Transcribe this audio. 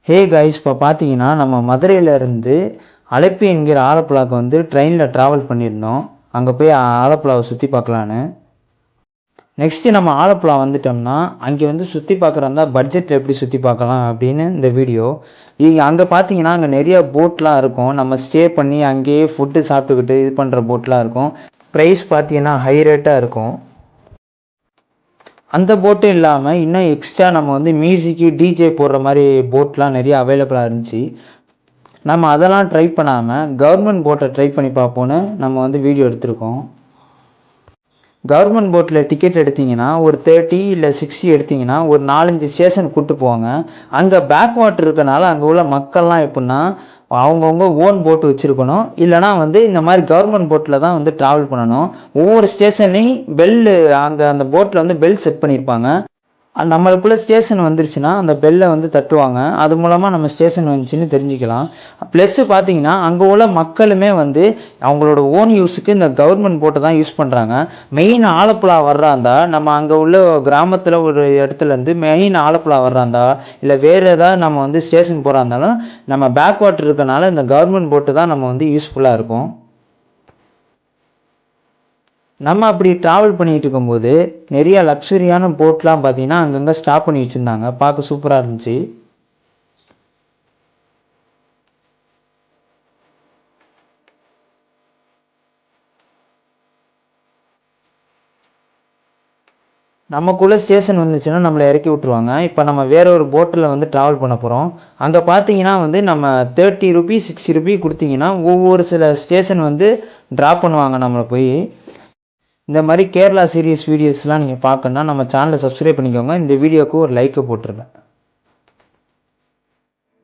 Hey guys, இப்போ பார்த்தீங்கன்னா நம்ம மதுரையிலேருந்து அலப்பி என்கிற ஆலப்புழாவுக்கு வந்து ட்ரெயினில் ட்ராவல் பண்ணியிருந்தோம். அங்கே போய் ஆலப்புழாவை சுற்றி பார்க்கலான்னு. நெக்ஸ்ட்டு நம்ம ஆலப்புழா வந்துட்டோம்னா அங்கே வந்து சுற்றி பார்க்குறதா பட்ஜெட்டில் எப்படி சுற்றி பார்க்கலாம் அப்படின்னு இந்த வீடியோ. அங்கே பார்த்தீங்கன்னா அங்கே நிறைய போட்லாம் இருக்கும். நம்ம ஸ்டே பண்ணி அங்கேயே ஃபுட்டு சாப்பிட்டுக்கிட்டு இது பண்ணுற போட்லாம் இருக்கும். ப்ரைஸ் பார்த்தீங்கன்னா ஹை ரேட்டாக இருக்கும். அந்த போட்டும் இல்லாமல் இன்னும் எக்ஸ்ட்ரா நம்ம வந்து மியூசிக்கு டிஜே போடுற மாதிரி போட்லாம் நிறைய அவைலபிளாக இருந்துச்சு. நம்ம அதெல்லாம் ட்ரை பண்ணாமல் கவர்மெண்ட் போட்டை ட்ரை பண்ணி பார்ப்போன்னு நம்ம வந்து வீடியோ எடுத்திருக்கோம். கவர்மெண்ட் போட்டில் டிக்கெட் எடுத்திங்கன்னா ஒரு 30 இல்லை 60 எடுத்திங்கன்னா ஒரு 4-5 ஸ்டேஷன் கூப்பிட்டு போவாங்க. அங்கே பேக் வாட்டர் இருக்கனால அங்கே உள்ள மக்கள்லாம் எப்படின்னா அவங்கவுங்க ஓன் போட்டு வச்சுருக்கணும். இல்லைனா வந்து இந்த மாதிரி கவர்மெண்ட் போட்டில் தான் வந்து ட்ராவல் பண்ணணும். ஒவ்வொரு ஸ்டேஷன்லேயும் பெல்லு அங்கே அந்த போட்டில் வந்து பெல் செட் பண்ணியிருப்பாங்க. நம்மளுக்குள்ளே ஸ்டேஷன் வந்துருச்சுன்னா அந்த பெல்லை வந்து தட்டுவாங்க. அது மூலமாக நம்ம ஸ்டேஷன் வந்துச்சுன்னு தெரிஞ்சுக்கலாம். ப்ளஸ்ஸு பார்த்தீங்கன்னா அங்கே உள்ள மக்களுமே வந்து அவங்களோட ஓன் யூஸுக்கு இந்த கவர்மெண்ட் போட்டை தான் யூஸ் பண்ணுறாங்க. மெயின் ஆலப்புழா வர்றாந்தா நம்ம அங்கே உள்ள கிராமத்தில் ஒரு இடத்துலேருந்து மெயின் ஆலப்புழா வர்றாந்தா இல்லை வேறு ஏதாவது நம்ம வந்து ஸ்டேஷன் போகிறா இருந்தாலும் நம்ம பேக் வாட்டர் இருக்கனால இந்த கவர்மெண்ட் போட்டு தான் நம்ம வந்து யூஸ்ஃபுல்லாக இருக்கும். நம்ம அப்படி ட்ராவல் பண்ணிகிட்டு இருக்கும்போது நிறைய லக்ஸரியான போட்லாம் பார்த்தீங்கன்னா அங்கங்கே ஸ்டாப் பண்ணி வச்சுருந்தாங்க. பார்க்க சூப்பராக இருந்துச்சு. நமக்குள்ளே ஸ்டேஷன் வந்துச்சுன்னா நம்மளை இறக்கி விட்ருவாங்க. இப்போ நம்ம வேற ஒரு போட்டில் வந்து ட்ராவல் பண்ண போகிறோம். அங்கே பார்த்தீங்கன்னா வந்து நம்ம 30 ருபீஸ் 60 ருபீ கொடுத்தீங்கன்னா ஒவ்வொரு சில ஸ்டேஷன் வந்து ட்ராப் பண்ணுவாங்க நம்மளை போய். இந்த மாதிரி கேரளா சீரியஸ் வீடியோஸ்லாம் நீங்கள் பார்க்கணுன்னா நம்ம சேனலை சப்ஸ்கிரைப் பண்ணிக்கோங்க. இந்த வீடியோவுக்கு ஒரு லைக்கை போட்டுருங்க.